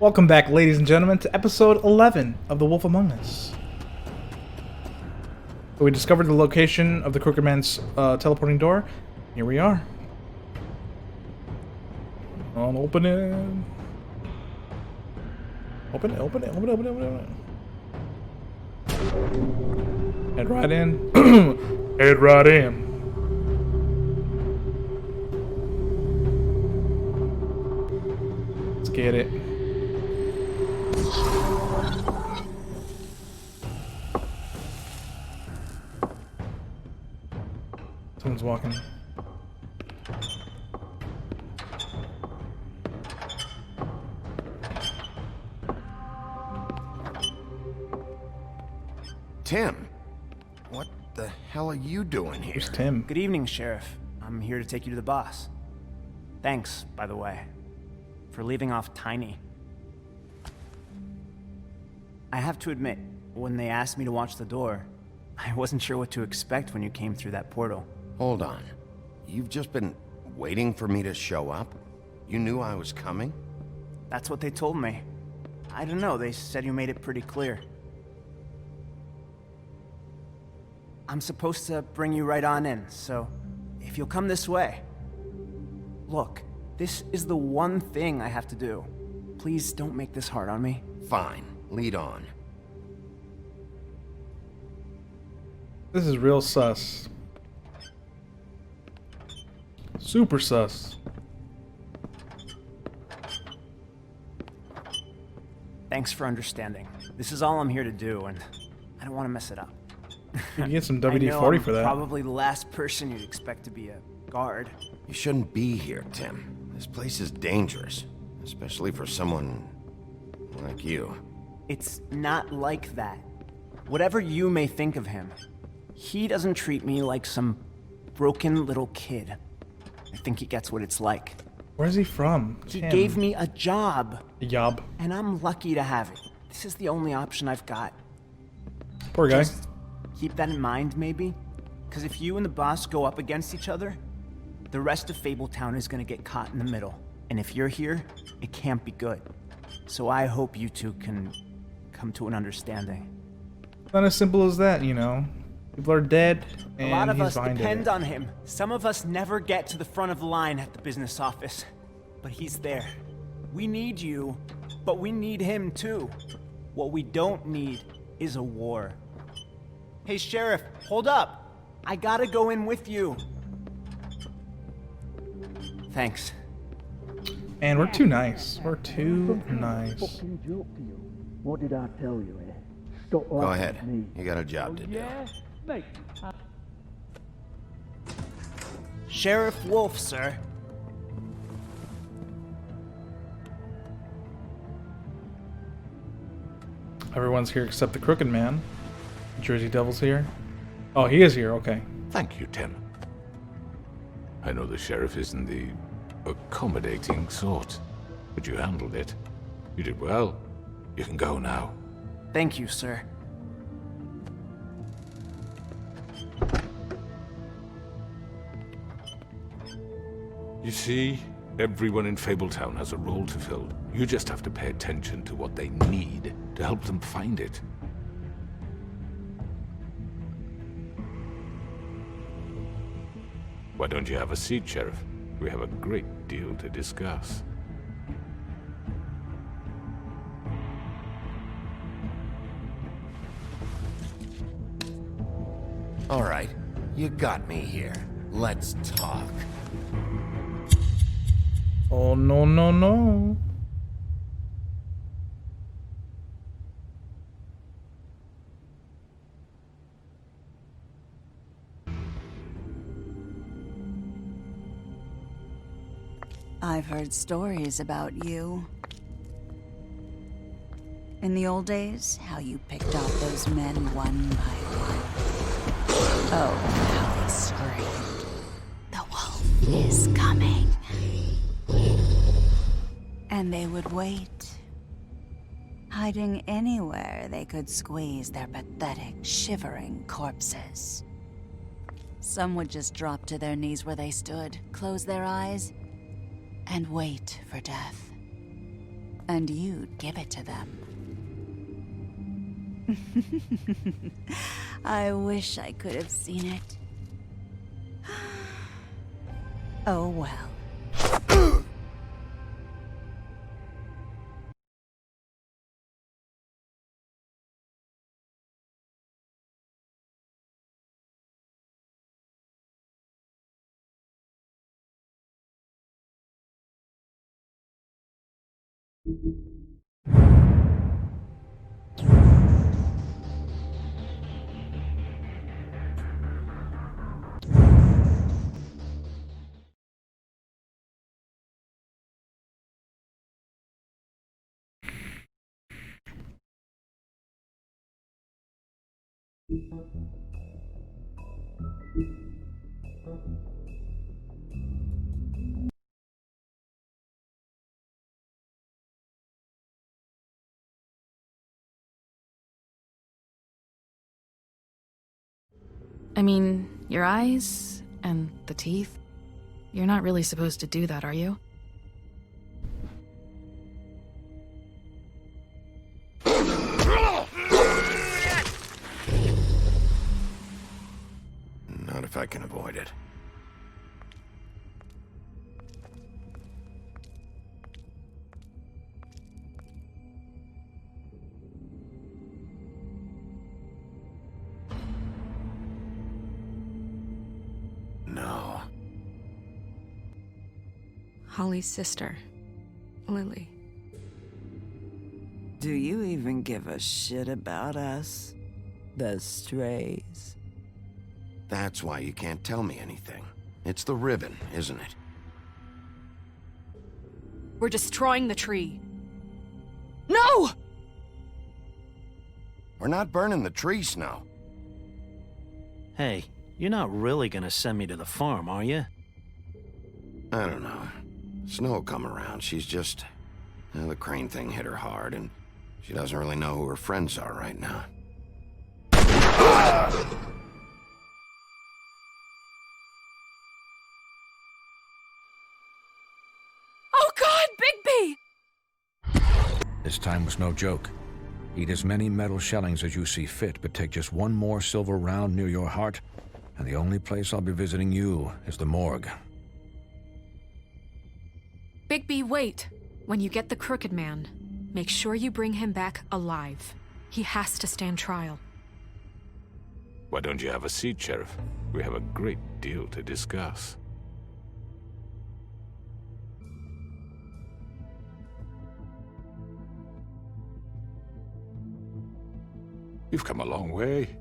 Welcome back, ladies and gentlemen, to episode 11 of The Wolf Among Us. So we discovered the location of the Crooked Man's teleporting door. Here we are. On, open it. Open it, open it, open it, open it, open it. Head right in. Head right in. Let's get it. Someone's walking. Tim, what the hell are you doing here? Who's Tim? Good evening, Sheriff. I'm here to take you to the boss. Thanks, by the way, for leaving off Tiny. I have to admit, when they asked me to watch the door, I wasn't sure what to expect when you came through that portal. Hold on. You've just been waiting for me to show up? You knew I was coming? That's what they told me. I don't know, they said you made it pretty clear. I'm supposed to bring you right on in, so if you'll come this way. Look, this is the one thing I have to do. Please don't make this hard on me. Fine, lead on. This is real sus. Super sus. Thanks for understanding. This is all I'm here to do, and I don't want to mess it up. You can get some I know WD-40 I'm for that. Probably the last person you'd expect to be a guard. You shouldn't be here, Tim. This place is dangerous, especially for someone like you. It's not like that. Whatever you may think of him, he doesn't treat me like some broken little kid. I think he gets what it's like. Where's he from? He Tim. gave me a job, Yob. and I'm lucky to have it. This is the only option I've got. Poor guy. Just keep that in mind, maybe? Because if you and the boss go up against each other, the rest of Fabletown is gonna get caught in the middle. And if you're here, it can't be good. So I hope you two can come to an understanding. Not as simple as that, you know. People are dead, and A lot of he's us behind depend it. on him. Some of us never get to the front of the line at the business office. But he's there. We need you, but we need him too. What we don't need is a war. Hey, Sheriff, hold up. I gotta go in with you. Thanks. And we're too nice. We're too nice. Fucking joke to you. What did I tell you, eh? Stop Go laughing ahead. at me. You got a job to do. Yeah? Mate, Sheriff Wolf, sir. Everyone's here except the Crooked Man. Jersey Devil's here. Oh, he is here. Okay. Thank you, Tim. I know the sheriff isn't the accommodating sort, but you handled it. You did well. You can go now. Thank you, sir. You see, everyone in Fabletown has a role to fill. You just have to pay attention to what they need to help them find it. Why don't you have a seat, Sheriff? We have a great deal to discuss. All right, you got me here. Let's talk. Oh, no, no, no. I've heard stories about you. In the old days, how you picked off those men one by one. Oh, how they screamed. The wolf is coming. And they would wait, hiding anywhere they could squeeze their pathetic, shivering corpses. Some would just drop to their knees where they stood, close their eyes, and wait for death. and you'd give it to them. I wish I could have seen it. Oh well. I mean, your eyes and the teeth. You're not really supposed to do that, are you? Not if I can avoid it. No. Holly's sister, Lily. Do you even give a shit about us? The strays? That's why you can't tell me anything. It's the ribbon, isn't it? We're destroying the tree. No! We're not burning the tree, Snow. Hey, you're not really gonna send me to the farm, are you? I don't know. Snow will come around. She's just... the crane thing hit her hard, and she doesn't really know who her friends are right now. Oh God, Bigby! This time was no joke. Eat as many metal shellings as you see fit, but take just one more silver round near your heart, and the only place I'll be visiting you is the morgue. Bigby, wait. When you get the Crooked Man, make sure you bring him back alive. He has to stand trial. Why don't you have a seat, Sheriff? We have a great deal to discuss. You've come a long way.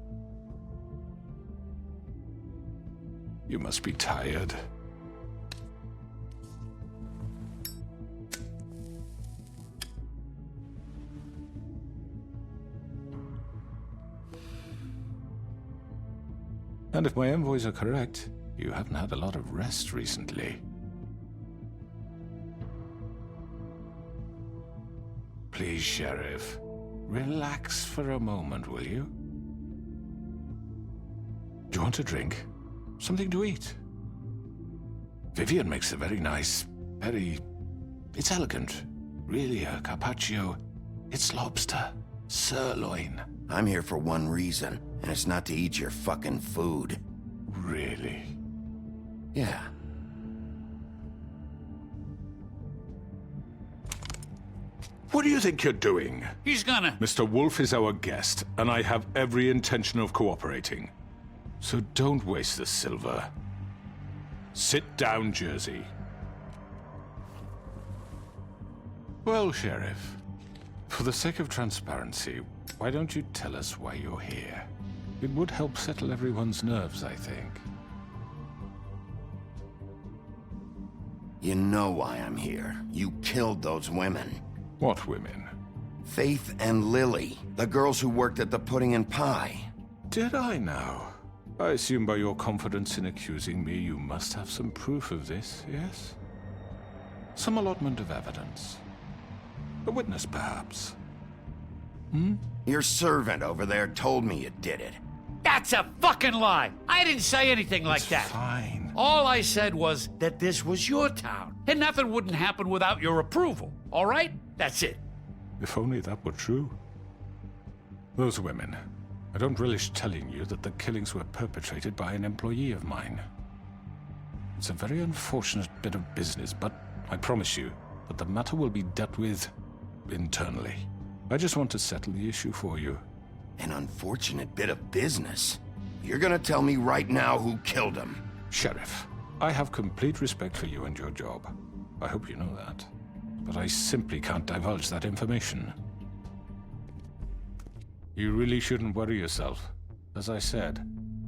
You must be tired. And if my envoys are correct, you haven't had a lot of rest recently. Please, Sheriff, relax for a moment, will you? Do you want a drink? Something to eat? Vivian makes a very nice, it's elegant. Really a carpaccio. It's lobster. Sirloin. I'm here for one reason, and it's not to eat your fucking food. Really? Yeah. What do you think you're doing? He's gonna... Mr. Wolf is our guest, and I have every intention of cooperating. So don't waste the silver. Sit down, Jersey. Well, Sheriff, for the sake of transparency, why don't you tell us why you're here? It would help settle everyone's nerves, I think. You know why I'm here. You killed those women. What women? Faith and Lily, the girls who worked at the Pudding and Pie. Did I now? I assume by your confidence in accusing me, you must have some proof of this, yes? Some allotment of evidence. A witness, perhaps. Your servant over there told me you did it. That's a fucking lie! I didn't say anything like that. Fine. All I said was that this was your town, and nothing wouldn't happen without your approval, all right? That's it. If only that were true. Those women. I don't relish telling you that the killings were perpetrated by an employee of mine. It's a very unfortunate bit of business, but I promise you that the matter will be dealt with internally. I just want to settle the issue for you. An unfortunate bit of business? You're gonna tell me right now who killed him? Sheriff, I have complete respect for you and your job. I hope you know that. But I simply can't divulge that information. You really shouldn't worry yourself. As I said,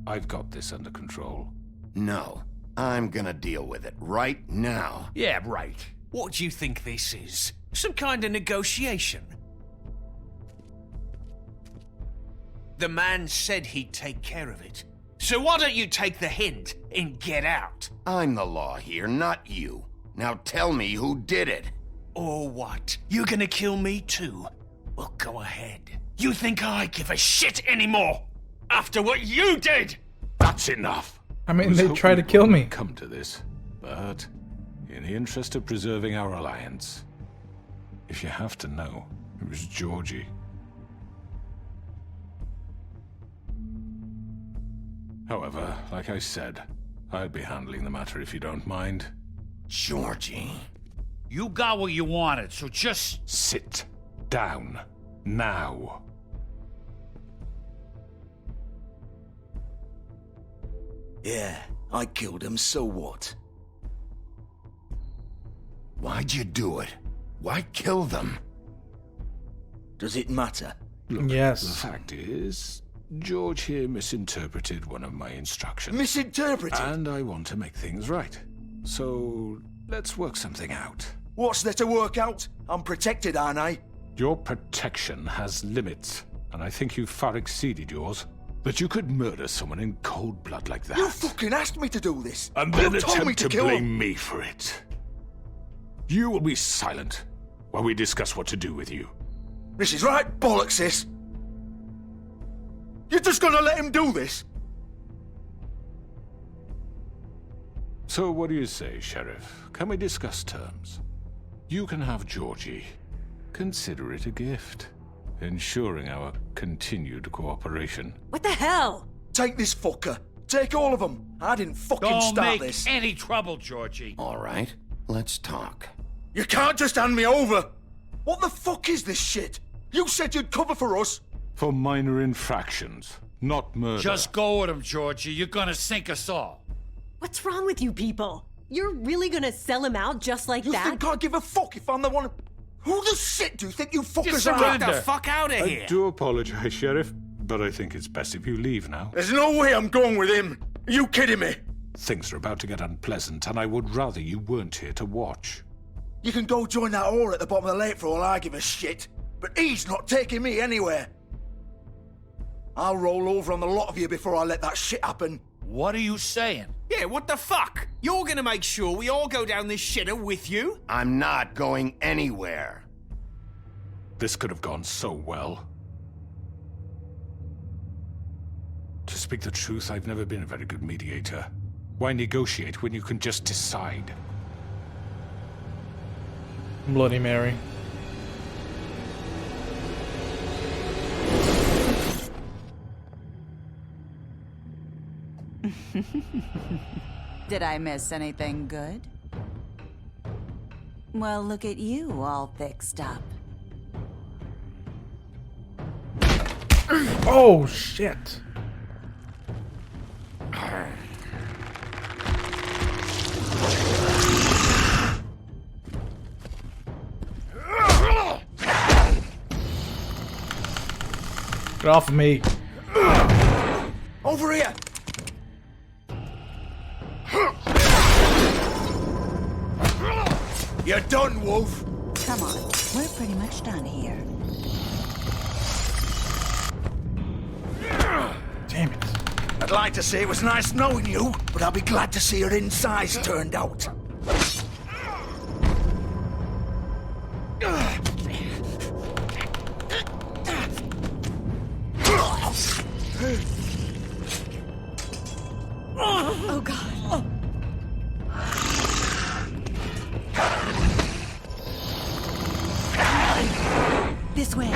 I've got this under control. No, I'm gonna deal with it right now. Yeah, right. What do you think this is? Some kind of negotiation? The man said he'd take care of it. So why don't you take the hint and get out? I'm the law here, not you. Now tell me who did it. Or what? You gonna kill me too? Well, go ahead. You think I give a shit anymore? After what you did? That's enough. I mean, they tried to kill me. Come to this, but in the interest of preserving our alliance, if you have to know, it was Georgie. However, like I said, I'll be handling the matter if you don't mind. Georgie? You got what you wanted, so just... Sit down. Now. Yeah, I killed him, so what? Why'd you do it? Why kill them? Does it matter? Look, yes. The fact is, George here misinterpreted one of my instructions. Misinterpreted? And I want to make things right. So, let's work something out. What's there to work out? I'm protected, aren't I? Your protection has limits, and I think you've far exceeded yours. That you could murder someone in cold blood like that. You fucking asked me to do this! And then you told me attempt to kill blame him. me for it. You will be silent while we discuss what to do with you. This is right bollocks, this! You're just gonna let him do this? So what do you say, Sheriff? Can we discuss terms? You can have Georgie. Consider it a gift, ensuring our continued cooperation. What the hell? Take this fucker. Take all of them. I didn't fucking Don't start make this. any trouble, Georgie. All right, let's talk. You can't just hand me over. What the fuck is this shit? You said you'd cover for us. For minor infractions, not murder. Just go with him, Georgie. You're gonna sink us all. What's wrong with you people? You're really gonna sell him out just like You that? think I give a fuck if I'm the one? Who the shit do you think you fuckers Just are? get the fuck out of here. I do apologize, Sheriff, but I think it's best if you leave now. There's no way I'm going with him. Are you kidding me? Things are about to get unpleasant, and I would rather you weren't here to watch. You can go join that whore at the bottom of the lake for all I give a shit. But he's not taking me anywhere. I'll roll over on the lot of you before I let that shit happen. What are you saying? Yeah, what the fuck? You're gonna make sure we all go down this shitter with you? I'm not going anywhere. This could have gone so well. To speak the truth, I've never been a very good mediator. Why negotiate when you can just decide? Bloody Mary. Did I miss anything good? Well, look at you, all fixed up. Oh, shit. Get off of me. Over here! You're done, Wolf! Come on, we're pretty much done here. Damn it. I'd like to say it was nice knowing you, but I'll be glad to see your insides turned out. Oh, God. This way.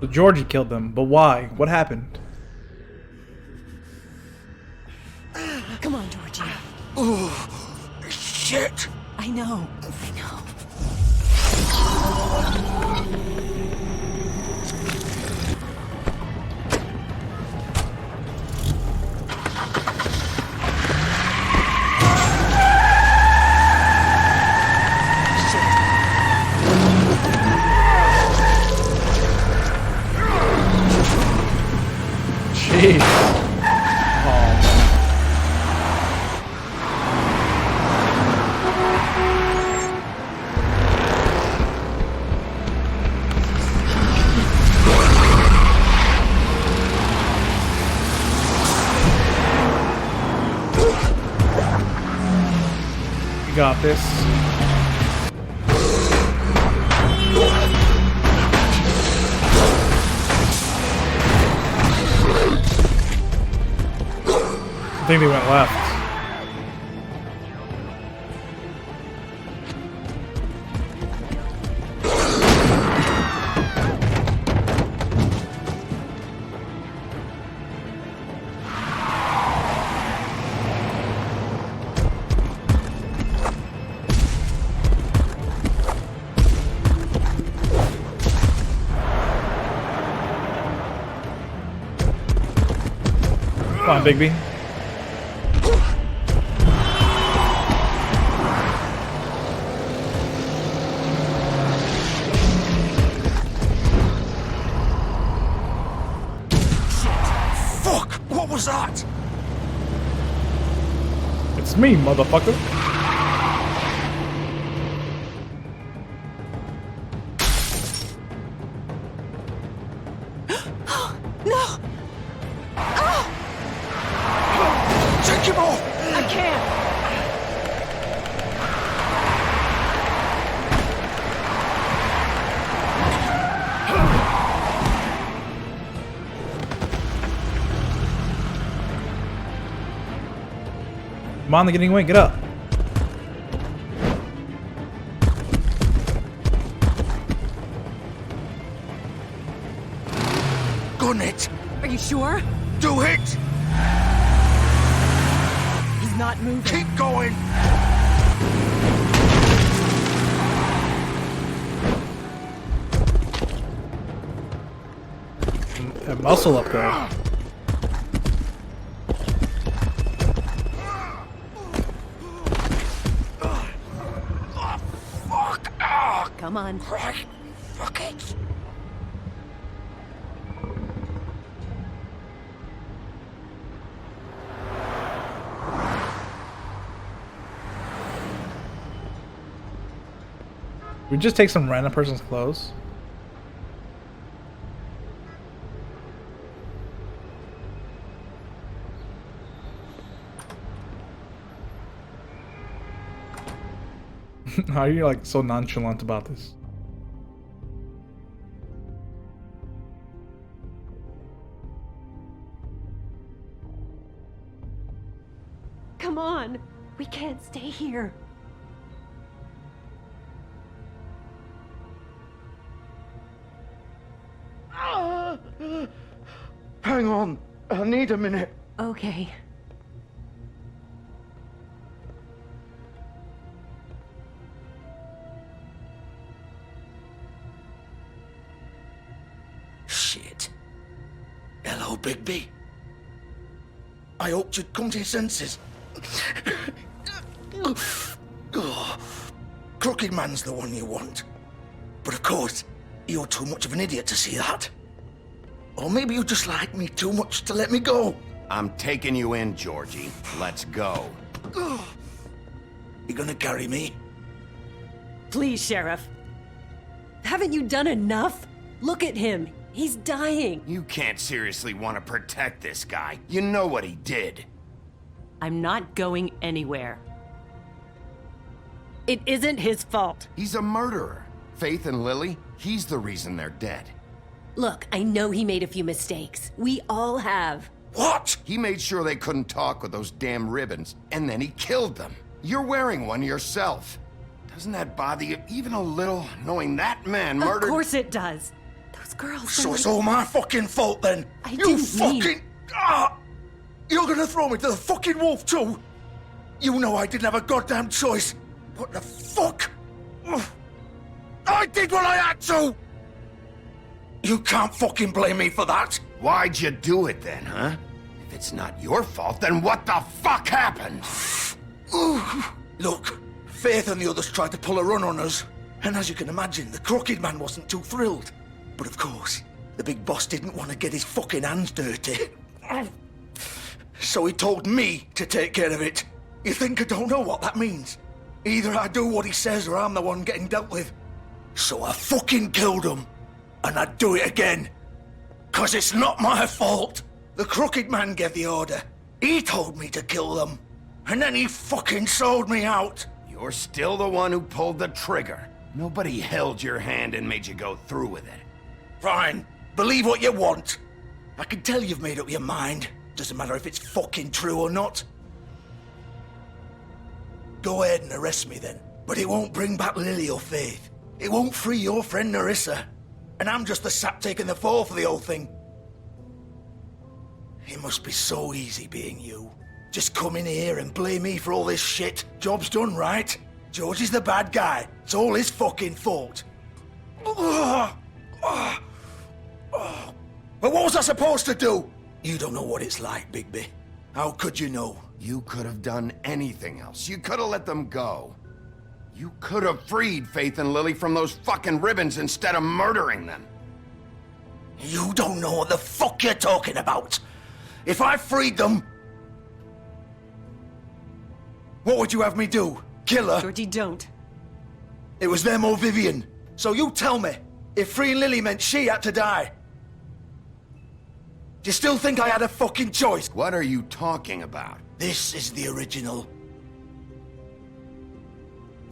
So Georgie killed them, but why? What happened? Come on, Georgie. Oh, shit! I know. I know. Jeez. Oh, you got this. I think they went left. Come on, Bigby. Fuck! What was that? It's me, motherfucker. No! Take him off! I can't! Come on, they're getting away. Get up. Gun it! Are you sure? Do it! He's not moving. Keep going! That muscle up there. Come on. Right. Fuck it. We just take some random person's clothes. How are you like so nonchalant about this? Come on. We can't stay here. Hang on. I need a minute. Okay. Shit. Hello, Bigby. I hoped you'd come to your senses. Oh, Crooked Man's the one you want. But of course, you're too much of an idiot to see that. Or maybe you just like me too much to let me go. I'm taking you in, Georgie. Let's go. You gonna carry me? Please, Sheriff. Haven't you done enough? Look at him. He's dying. You can't seriously want to protect this guy. You know what he did. I'm not going anywhere. It isn't his fault. He's a murderer. Faith and Lily, he's the reason they're dead. Look, I know he made a few mistakes. We all have. What? He made sure they couldn't talk with those damn ribbons, and then he killed them. You're wearing one yourself. Doesn't that bother you even a little, knowing that man murdered— Of course it does. Those girls— So it's all my fucking fault then? I You didn't fucking— mean— Ah! You're gonna throw me to the fucking wolf too? You know I didn't have a goddamn choice. What the fuck? I did what I had to! You can't fucking blame me for that. Why'd you do it then, huh? If it's not your fault, then what the fuck happened? Look, Faith and the others tried to pull a run on us. And as you can imagine, the Crooked Man wasn't too thrilled. But of course, the big boss didn't want to get his fucking hands dirty. So he told me to take care of it. You think I don't know what that means? Either I do what he says or I'm the one getting dealt with. So I fucking killed him. And I'd do it again. 'Cause it's not my fault. The Crooked Man gave the order. He told me to kill them. And then he fucking sold me out. You're still the one who pulled the trigger. Nobody held your hand and made you go through with it. Fine. Believe what you want. I can tell you've made up your mind. Doesn't matter if it's fucking true or not. Go ahead and arrest me then. But it won't bring back Lily or Faith. It won't free your friend Nerissa. And I'm just the sap taking the fall for the whole thing. It must be so easy being you. Just come in here and blame me for all this shit. Job's done, right? George is the bad guy. It's all his fucking fault. But what was I supposed to do? You don't know what it's like, Bigby. How could you know? You could have done anything else. You could have let them go. You could have freed Faith and Lily from those fucking ribbons instead of murdering them. You don't know what the fuck you're talking about. If I freed them... What would you have me do? Kill her? Georgie, don't. It was them or Vivian. So you tell me, if freeing Lily meant she had to die. Do you still think I had a fucking choice? What are you talking about? This is the original.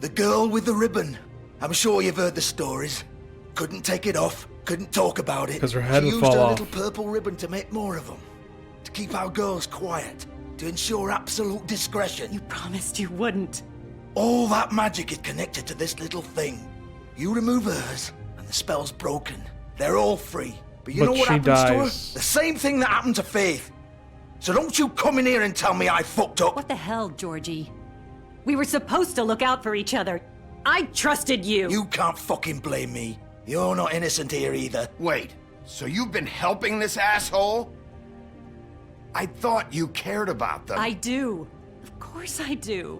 The girl with the ribbon. I'm sure you've heard the stories. Couldn't take it off, couldn't talk about it. 'Cause her head would She fall used her off. little purple ribbon to make more of them. To keep our girls quiet. To ensure absolute discretion. You promised you wouldn't. All that magic is connected to this little thing. You remove hers, and the spell's broken. They're all free. But you know what she happens to her? dies. The same thing that happened to Faith. So don't you come in here and tell me I fucked up. What the hell, Georgie? We were supposed to look out for each other. I trusted you. You can't fucking blame me. You're not innocent here either. Wait, so you've been helping this asshole? I thought you cared about them. I do. Of course I do.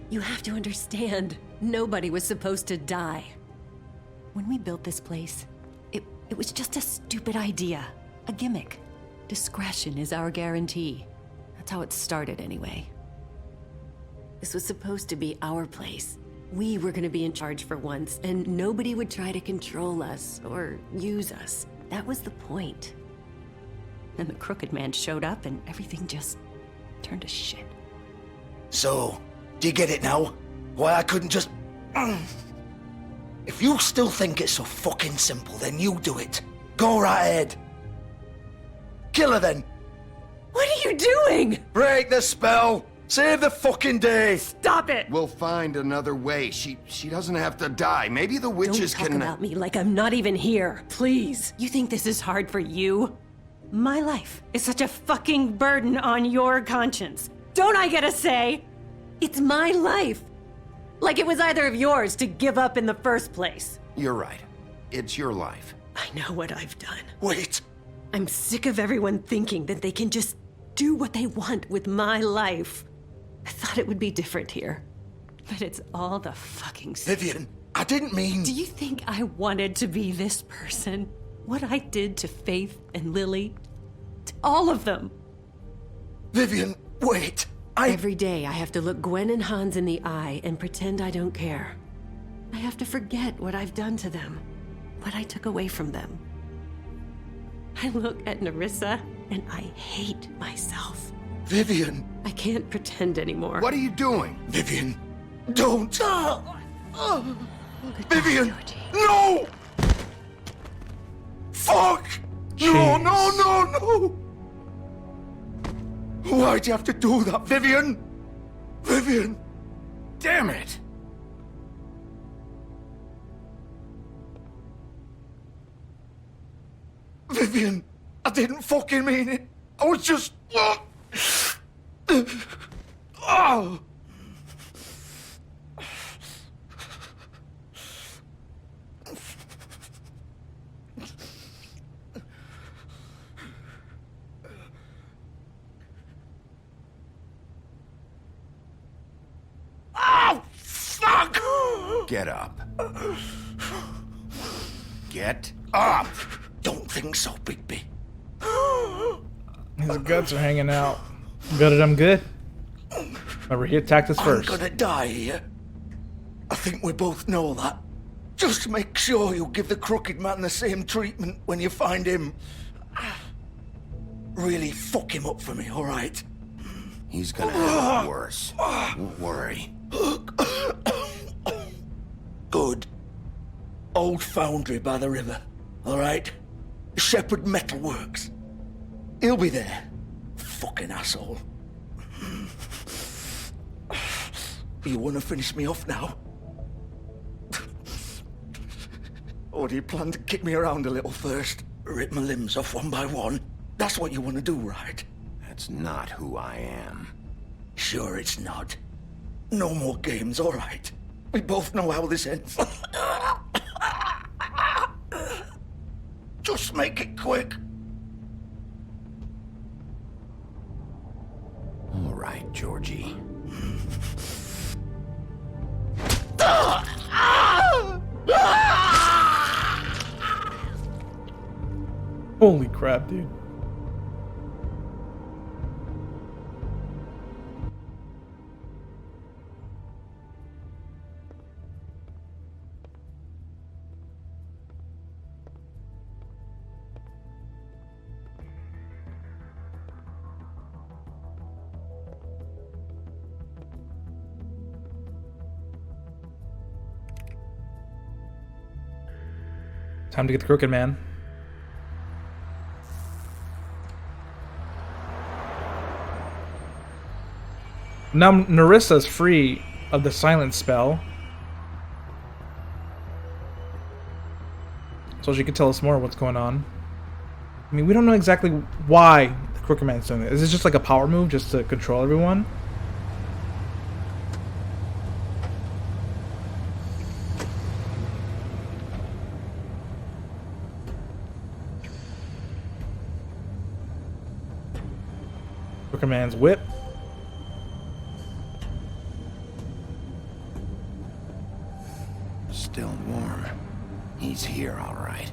You have to understand, nobody was supposed to die. When we built this place, it was just a stupid idea. A gimmick. Discretion is our guarantee. That's how it started anyway. This was supposed to be our place. We were gonna be in charge for once, and nobody would try to control us or use us. That was the point. And the Crooked Man showed up and everything just turned to shit. So, do you get it now? Why I couldn't just... If you still think it's so fucking simple, then you do it. Go right ahead. Kill her then. What are you doing? Break the spell. Save the fucking day. Stop it. We'll find another way. She doesn't have to die. Maybe the witches Don't talk can... about me like I'm not even here, please. You think this is hard for you? My life is such a fucking burden on your conscience. Don't I get a say? It's my life. Like it was either of yours to give up in the first place. You're right. It's your life. I know what I've done. Wait. I'm sick of everyone thinking that they can just do what they want with my life. I thought it would be different here. But it's all the fucking same. Vivian, I didn't mean... Do you think I wanted to be this person? What I did to Faith and Lily? To all of them? Vivian, wait. Every day I have to look Gwen and Hans in the eye and pretend I don't care. I have to forget what I've done to them. What I took away from them. I look at Nerissa and I hate myself. Vivian. I can't pretend anymore. What are you doing? Vivian, don't! Vivian, no! Fuck! No, no, no, no! Why'd you have to do that, Vivian? Vivian! Damn it! Vivian, I didn't fucking mean it. I was just... Oh. Oh, fuck! Get up. Get up! Don't think so, Bigby. His guts are hanging out. Gutted him good. Remember, he attacked us first. I'm gonna die here. I think we both know that. Just make sure you give the crooked man the same treatment when you find him. Really fuck him up for me, alright? He's gonna have it worse. Don't worry. Good. Old foundry by the river, alright? Shepherd Metalworks. He'll be there. Fucking asshole. You wanna finish me off now? Or do you plan to kick me around a little first? Rip my limbs off one by one? That's what you wanna do, right? That's not who I am. Sure it's not. No more games, alright? We both know how this ends. Just make it quick. All right, Georgie. Holy crap, dude. Time to get the crooked man. Now Narissa's free of the silence spell, so she can tell us more of what's going on. I mean, we don't know exactly why the crooked man's doing it. Is this just like a power move just to control everyone? Crooked man's whip. Still warm. He's here, all right.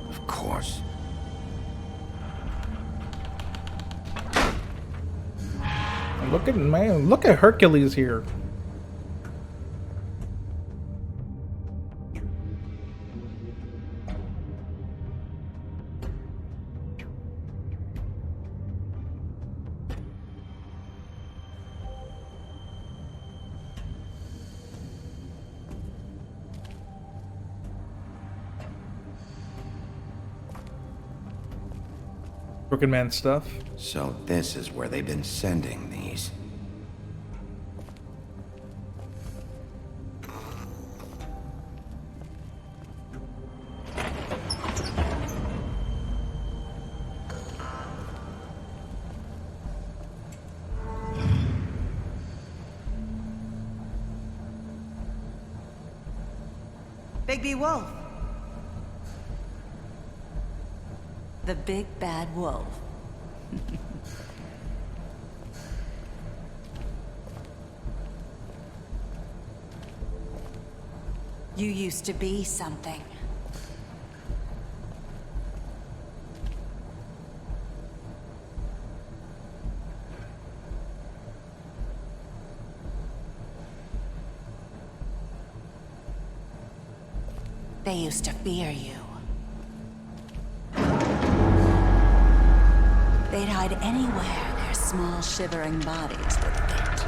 Of course. Look at man, look at Hercules here. Crooked man stuff. So this is where they've been sending these. Bigby Wolf. The big bad wolf. You used to be something. They used to fear you. They'd hide anywhere their small, shivering bodies would fit.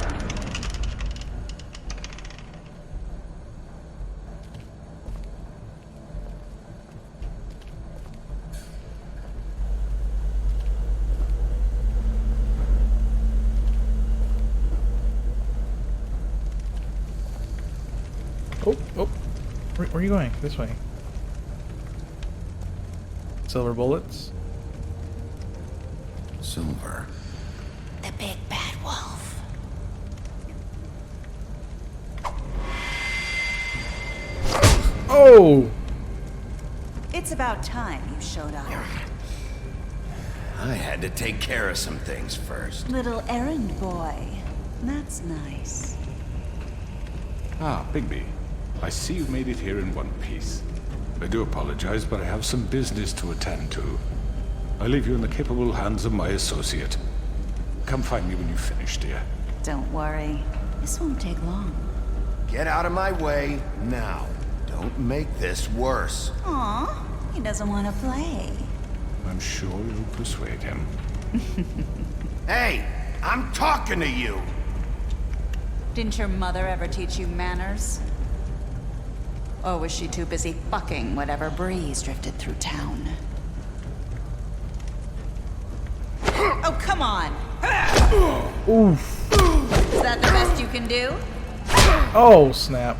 Oh. Where are you going? This way. Silver bullets. Silver. The big bad wolf. Oh! It's about time you showed up. I had to take care of some things first. Little errand boy. That's nice. Ah, Bigby. I see you made it here in one piece. I do apologize, but I have some business to attend to. I leave you in the capable hands of my associate. Come find me when you finish, dear. Don't worry. This won't take long. Get out of my way now. Don't make this worse. Aw, he doesn't want to play. I'm sure you'll persuade him. Hey, I'm talking to you! Didn't your mother ever teach you manners? Or was she too busy fucking whatever breeze drifted through town? Oh, come on! Oof. Is that the best you can do? Oh, snap.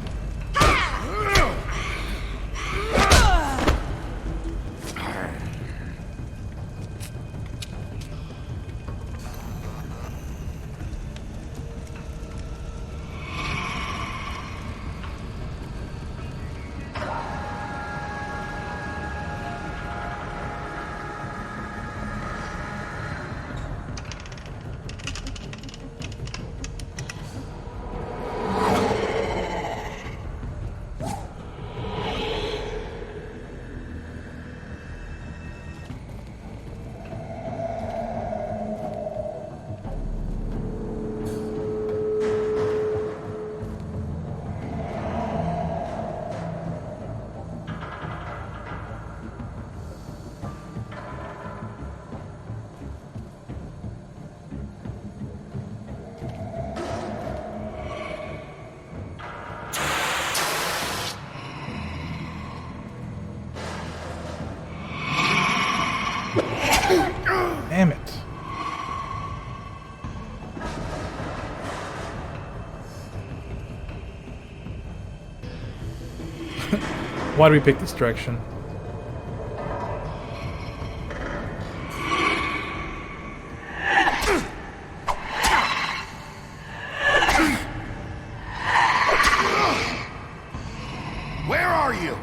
Damn it. Why do we pick this direction? Where are you?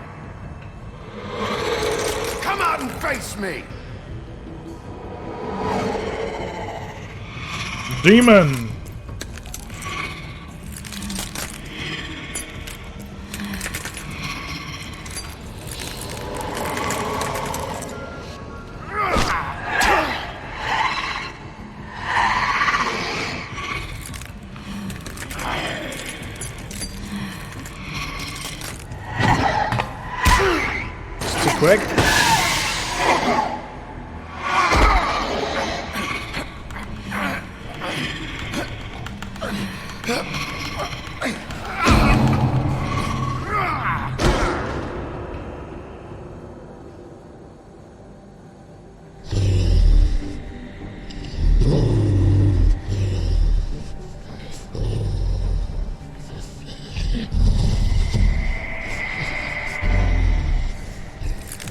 Come out and face me! Demon! It's too quick.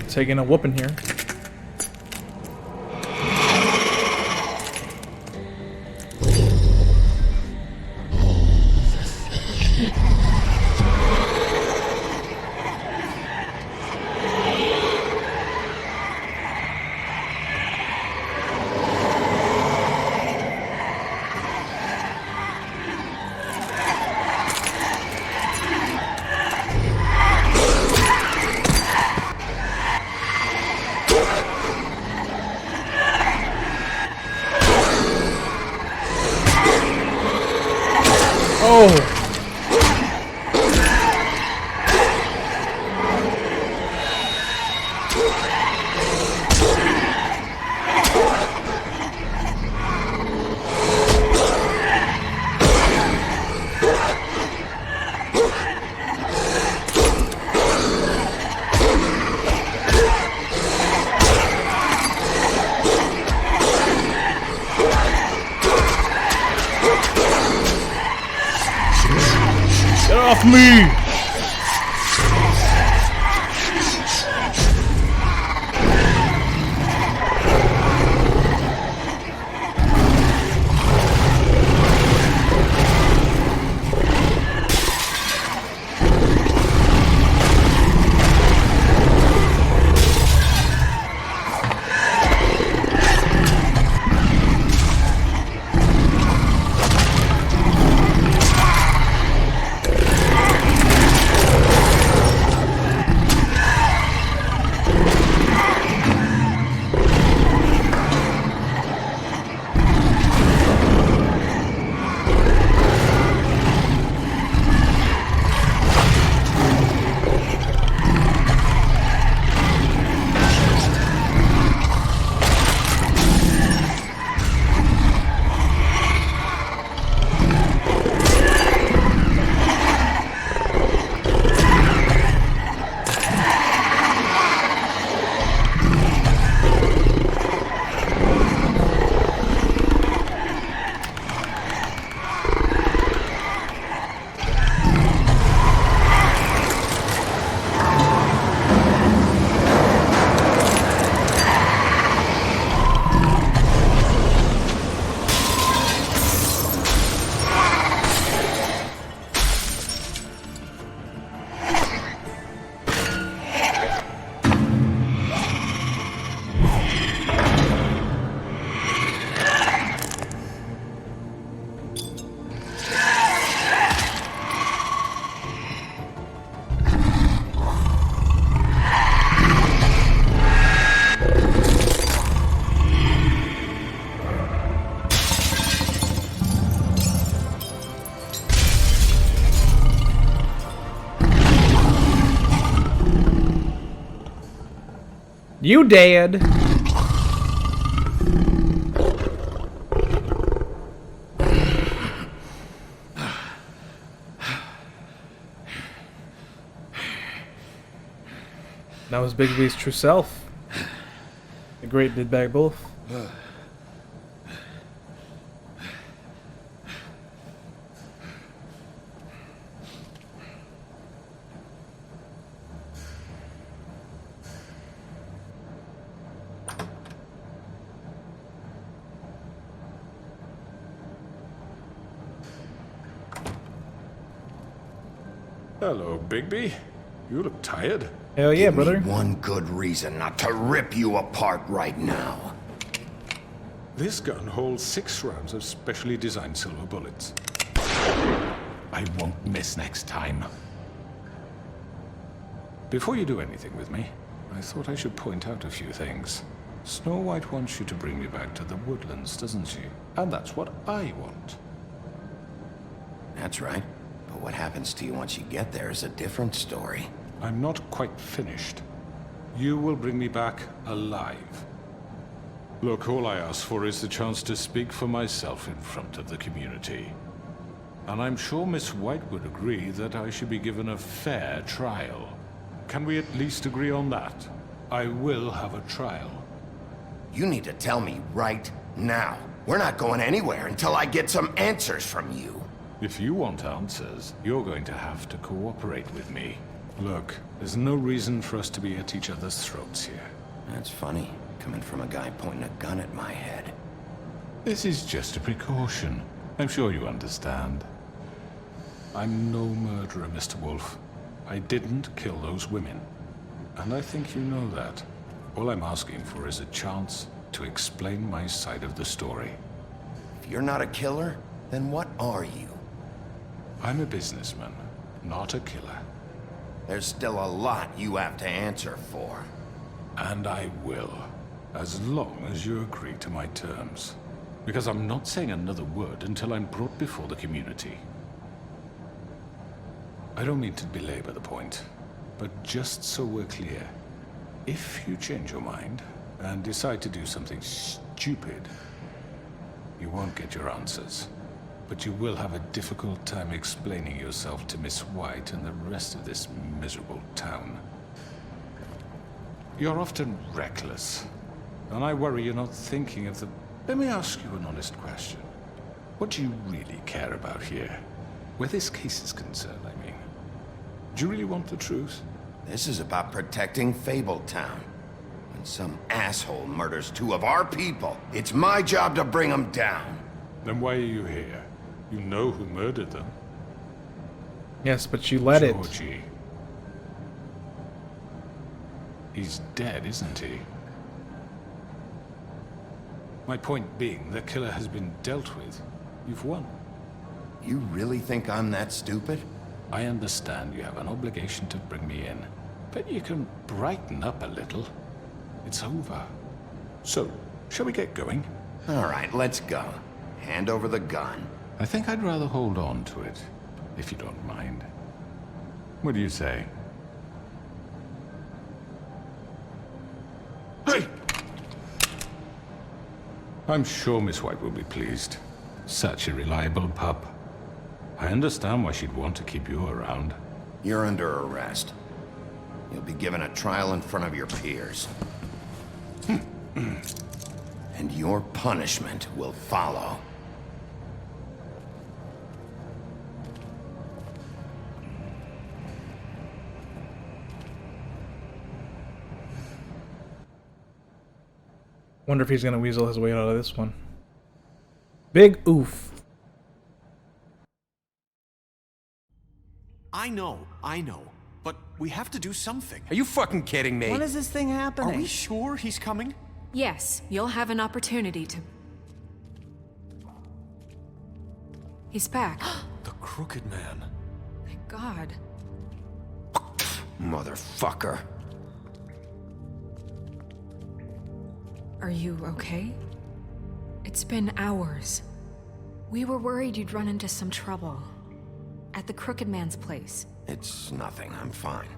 Taking a whooping here. Oh! off me! You dead. That was Bigby's true self. The great Didbag Wolf. Hello, Bigby. You look tired. Hell yeah, Give me brother. one good reason not to rip you apart right now. This gun holds 6 rounds of specially designed silver bullets. I won't miss next time. Before you do anything with me, I thought I should point out a few things. Snow White wants you to bring me back to the woodlands, doesn't she? And that's what I want. That's right. But what happens to you once you get there is a different story. I'm not quite finished. You will bring me back alive. Look, all I ask for is the chance to speak for myself in front of the community. And I'm sure Miss White would agree that I should be given a fair trial. Can we at least agree on that? I will have a trial. You need to tell me right now. We're not going anywhere until I get some answers from you. If you want answers, you're going to have to cooperate with me. Look, there's no reason for us to be at each other's throats here. That's funny, coming from a guy pointing a gun at my head. This is just a precaution. I'm sure you understand. I'm no murderer, Mr. Wolf. I didn't kill those women. And I think you know that. All I'm asking for is a chance to explain my side of the story. If you're not a killer, then what are you? I'm a businessman, not a killer. There's still a lot you have to answer for. And I will, as long as you agree to my terms. Because I'm not saying another word until I'm brought before the community. I don't mean to belabor the point, but just so we're clear, if you change your mind and decide to do something stupid, you won't get your answers. But you will have a difficult time explaining yourself to Miss White and the rest of this miserable town. You're often reckless, and I worry you're not thinking of the... Let me ask you an honest question. What do you really care about here? Where this case is concerned, I mean. Do you really want the truth? This is about protecting Fabletown. When some asshole murders 2 of our people, it's my job to bring them down. Then why are you here? You know who murdered them. Yes, but you let it. Georgie. He's dead, isn't he? My point being, the killer has been dealt with. You've won. You really think I'm that stupid? I understand you have an obligation to bring me in, but you can brighten up a little. It's over. So, shall we get going? All right, let's go. Hand over the gun. I think I'd rather hold on to it, if you don't mind. What do you say? Hey! I'm sure Miss White will be pleased. Such a reliable pup. I understand why she'd want to keep you around. You're under arrest. You'll be given a trial in front of your peers. And your punishment will follow. Wonder if he's gonna weasel his way out of this one. Big oof. I know. But we have to do something. Are you fucking kidding me? When is this thing happening? Are we sure he's coming? Yes, you'll have an opportunity to... He's back. The Crooked Man. Thank God. Motherfucker. Are you okay? It's been hours. We were worried you'd run into some trouble. At the Crooked Man's place. It's nothing. I'm fine.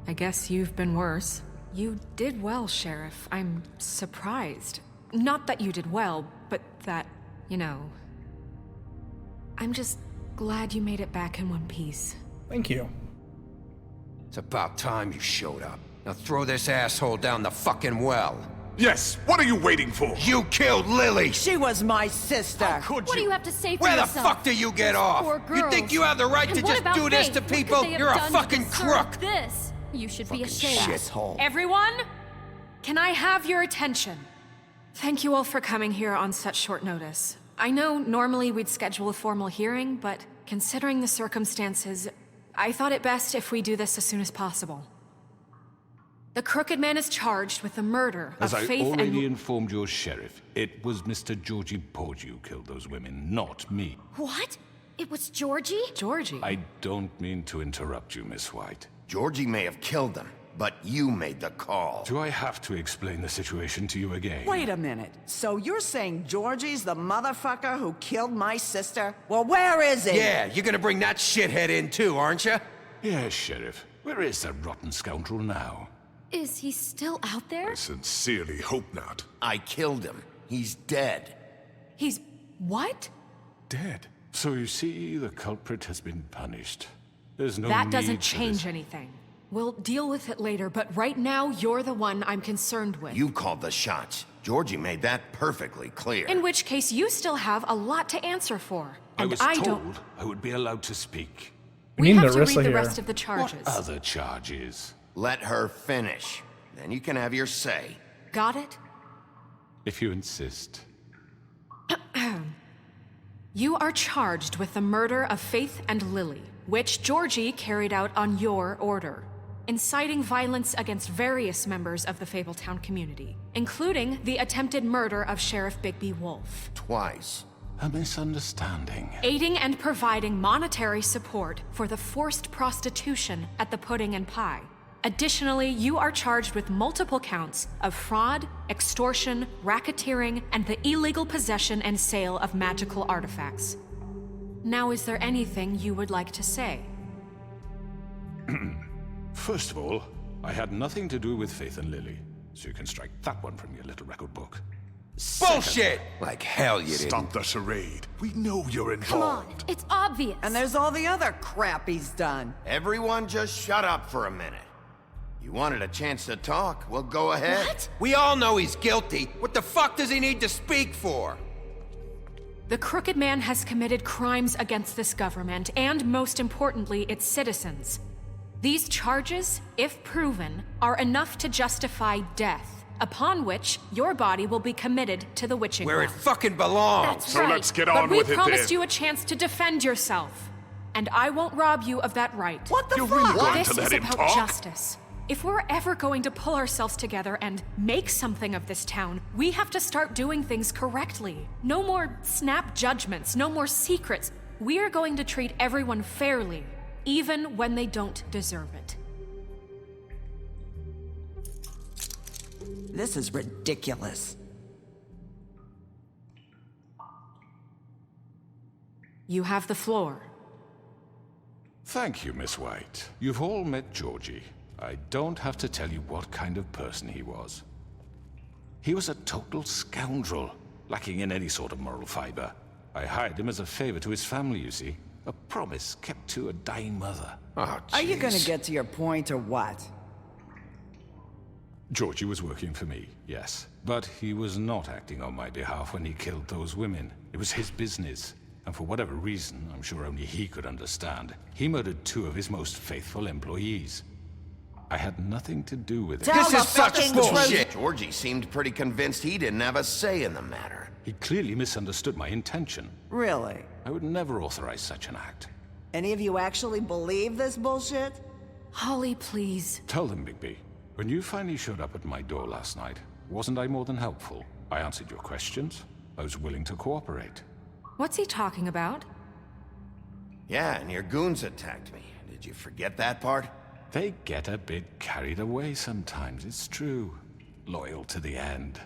I guess you've been worse. You did well, Sheriff. I'm surprised. Not that you did well, but that, you know... I'm just glad you made it back in one piece. Thank you. It's about time you showed up. Now throw this asshole down the fucking well. Yes, what are you waiting for? You killed Lily! She was my sister! How could What do you? you have to say for Where the yourself? fuck do you get off? Poor You girls. think you have the right And to what just about do this Faith? to What could people? they have You're a done to fucking deserve crook! This. You should be ashamed. Shithole. Everyone, can I have your attention? Thank you all for coming here on such short notice. I know normally we'd schedule a formal hearing, but considering the circumstances, I thought it best if we do this as soon as possible. The Crooked Man is charged with the murder As of I Faith already and... informed your sheriff, it was Mr. Georgie Porgy who killed those women, not me. What? It was Georgie? Georgie? I don't mean to interrupt you, Miss White. Georgie may have killed them, but you made the call. Do I have to explain the situation to you again? Wait a minute. So you're saying Georgie's the motherfucker who killed my sister? Well, where is he? Yeah, you're gonna bring that shithead in too, aren't you? Yes, Sheriff. Where is that rotten scoundrel now? Is he still out there? I sincerely hope not. I killed him. He's dead. He's... what? Dead. So you see, the culprit has been punished. There's no That need doesn't for this. change anything. We'll deal with it later, but right now, you're the one I'm concerned with. You called the shots. Georgie made that perfectly clear. In which case, you still have a lot to answer for. I And was I told don't... I would be allowed to speak. We need have to Narissa read the here. rest of the charges. What other charges? Let her finish. Then you can have your say. Got it? If you insist. You are charged with the murder of Faith and Lily, which Georgie carried out on your order, inciting violence against various members of the Fabletown community, including the attempted murder of Sheriff Bigby Wolf. Twice. A misunderstanding. Aiding and providing monetary support for the forced prostitution at the Pudding and Pie. Additionally, you are charged with multiple counts of fraud, extortion, racketeering, and the illegal possession and sale of magical artifacts. Now, is there anything you would like to say? First of all, I had nothing to do with Faith and Lily, so you can strike that one from your little record book. Bullshit! Like hell you didn't. Stop the charade. We know you're Come on, it's obvious. And there's all the other crap he's done. Everyone just shut up for a minute. You wanted a chance to talk? Well, go ahead. What? We all know he's guilty. What the fuck does he need to speak for? The Crooked Man has committed crimes against this government and, most importantly, its citizens. These charges, if proven, are enough to justify death, upon which your body will be committed to the witching Where it well. fucking belongs! That's So right. let's get on but with we it promised then. you a chance to defend yourself. And I won't rob you of that right. What the You're fuck? really going This to let is him about talk? justice. If we're ever going to pull ourselves together and make something of this town, we have to start doing things correctly. No more snap judgments, no more secrets. We are going to treat everyone fairly, even when they don't deserve it. This is ridiculous. You have the floor. Thank you, Miss White. You've all met Georgie. I don't have to tell you what kind of person he was. He was a total scoundrel, lacking in any sort of moral fiber. I hired him as a favor to his family, you see. A promise kept to a dying mother. Oh, Are you jeez. gonna get to your point or what? Georgie was working for me, yes. But he was not acting on my behalf when he killed those women. It was his business. And for whatever reason, I'm sure only he could understand, he murdered 2 of his most faithful employees. I had nothing to do with it. Tell This is the such fucking bullshit! Georgie seemed pretty convinced he didn't have a say in the matter. He clearly misunderstood my intention. Really? I would never authorize such an act. Any of you actually believe this bullshit? Holly, please. Tell them, Bigby. When you finally showed up at my door last night, wasn't I more than helpful? I answered your questions. I was willing to cooperate. What's he talking about? Yeah, and your goons attacked me. Did you forget that part? They get a bit carried away sometimes, it's true. Loyal to the end.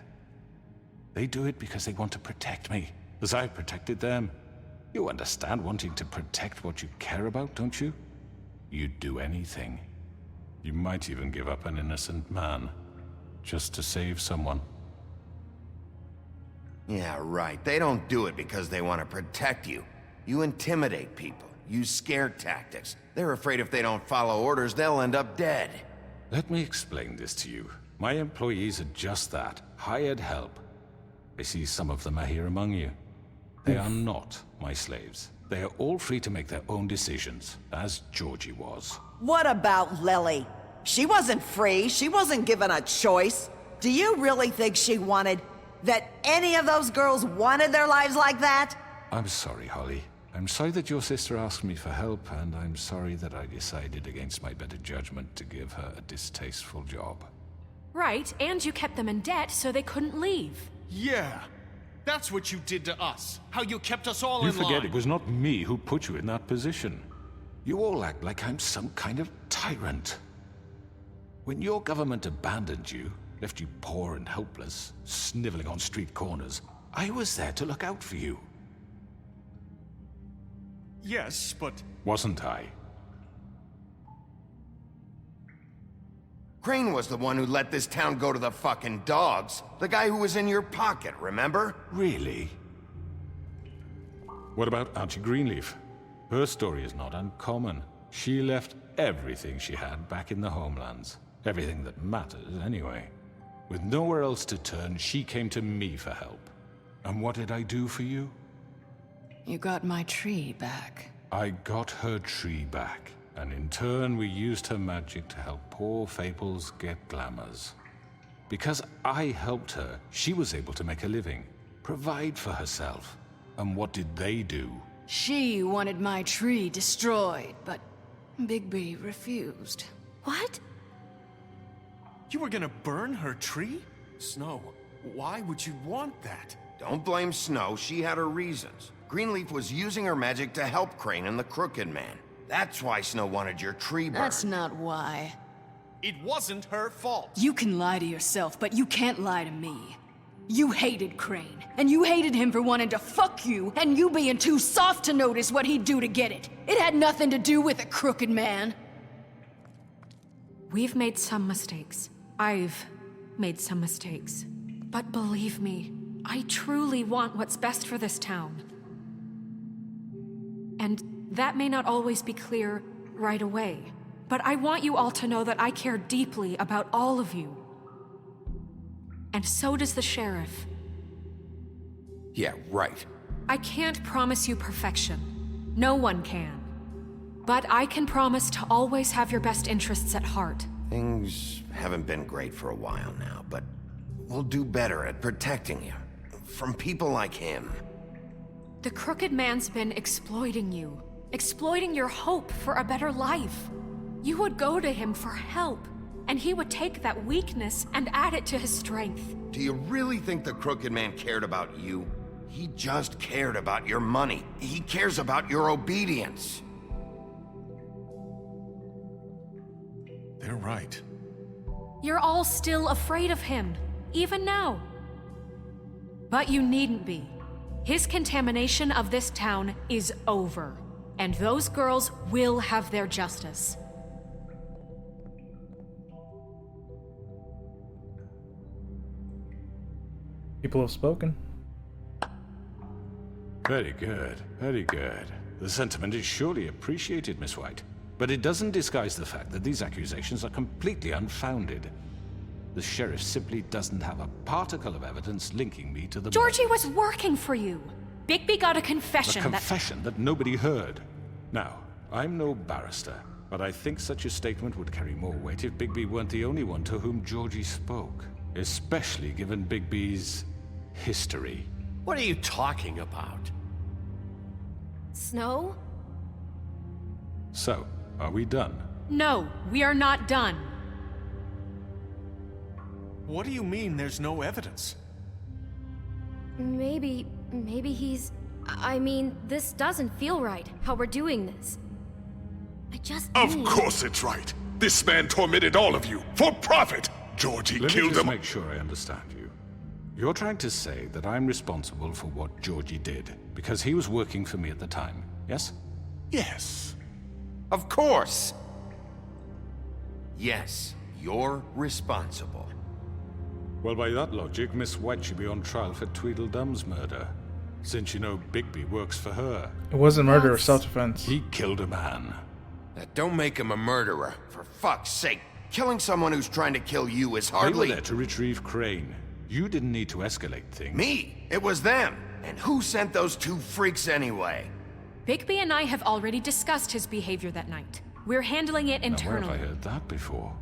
They do it because they want to protect me, as I've protected them. You understand wanting to protect what you care about, don't you? You'd do anything. You might even give up an innocent man, just to save someone. Yeah, right. They don't do it because they want to protect you. You intimidate people, use scare tactics. They're afraid if they don't follow orders, they'll end up dead. Let me explain this to you. My employees are just that, hired help. I see some of them are here among you. They are not my slaves. They are all free to make their own decisions, as Georgie was. What about Lily? She wasn't free. She wasn't given a choice. Do you really think she wanted... that any of those girls wanted their lives like that? I'm sorry, Holly. I'm sorry that your sister asked me for help, and I'm sorry that I decided against my better judgment to give her a distasteful job. Right, and you kept them in debt so they couldn't leave. Yeah. That's what you did to us. How you kept us all You in line. forget it was not me who put you in that position. You all act like I'm some kind of tyrant. When your government abandoned you, left you poor and helpless, sniveling on street corners, I was there to look out for you. Yes, but... Wasn't I? Crane was the one who let this town go to the fucking dogs. The guy who was in your pocket, remember? Really? What about Auntie Greenleaf? Her story is not uncommon. She left everything she had back in the homelands. Everything that matters, anyway. With nowhere else to turn, she came to me for help. And what did I do for you? You got my tree back. I got her tree back, and in turn we used her magic to help poor Fables get glamours. Because I helped her, she was able to make a living, provide for herself. And what did they do? She wanted my tree destroyed, but Bigby refused. What? You were gonna burn her tree? Snow, why would you want that? Don't blame Snow, she had her reasons. Greenleaf was using her magic to help Crane and the Crooked Man. That's why Snow wanted your tree burned. That's not why. It wasn't her fault. You can lie to yourself, but you can't lie to me. You hated Crane, and you hated him for wanting to fuck you, and you being too soft to notice what he'd do to get it. It had nothing to do with a Crooked Man. We've made some mistakes. I've made some mistakes. But believe me, I truly want what's best for this town. And that may not always be clear right away, but I want you all to know that I care deeply about all of you. And so does the sheriff. Yeah, right. I can't promise you perfection. No one can. But I can promise to always have your best interests at heart. Things haven't been great for a while now, but we'll do better at protecting you from people like him. The Crooked Man's been exploiting you. Exploiting your hope for a better life. You would go to him for help, and he would take that weakness and add it to his strength. Do you really think the Crooked Man cared about you? He just cared about your money. He cares about your obedience. They're right. You're all still afraid of him, even now. But you needn't be. His contamination of this town is over, and those girls will have their justice. People have spoken. Very good, very good. The sentiment is surely appreciated, Miss White. But it doesn't disguise the fact that these accusations are completely unfounded. The sheriff simply doesn't have a particle of evidence linking me to the Georgie murders. was working for you. Bigby got a confession A confession that nobody heard. Now, I'm no barrister, but I think such a statement would carry more weight if Bigby weren't the only one to whom Georgie spoke. Especially given Bigby's history. What are you talking about? Snow? So, are we done? No, we are not done. What do you mean there's no evidence? Maybe he's... I mean, this doesn't feel right, how we're doing this. I just Of need... course it's right. This man tormented all of you, for profit. Georgie Let me killed just him. make sure I understand you. You're trying to say that I'm responsible for what Georgie did, because he was working for me at the time, yes? Yes. Of course. Yes, you're responsible. Well, by that logic, Miss White should be on trial for Tweedledum's murder, since you know Bigby works for her. It wasn't murder or self-defense. He killed a man. That don't make him a murderer, for fuck's sake. Killing someone who's trying to kill you is hardly... They were there to retrieve Crane. You didn't need to escalate things. Me? It was them. And who sent those two freaks anyway? Bigby and I have already discussed his behavior that night. We're handling it internally. Now, where have I heard that before?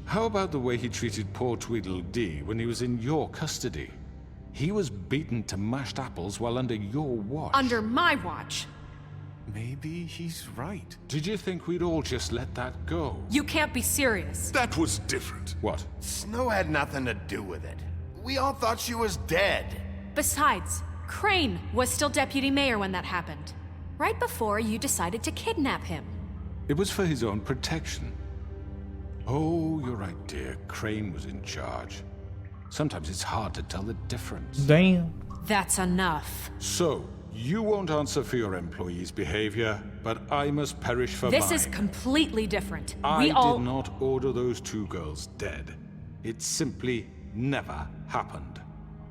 How about the way he treated poor Tweedledee when he was in your custody? He was beaten to mashed apples while under your watch. Under my watch. Maybe he's right. Did you think we'd all just let that go? You can't be serious. That was different. What? Snow had nothing to do with it. We all thought she was dead. Besides, Crane was still deputy mayor when that happened. Right before you decided to kidnap him. It was for his own protection. Oh, you're right, dear. Crane was in charge. Sometimes it's hard to tell the difference. Damn. That's enough. So, you won't answer for your employees' behavior, but I must perish for mine. This is completely different. I did not order those two girls dead. It simply never happened.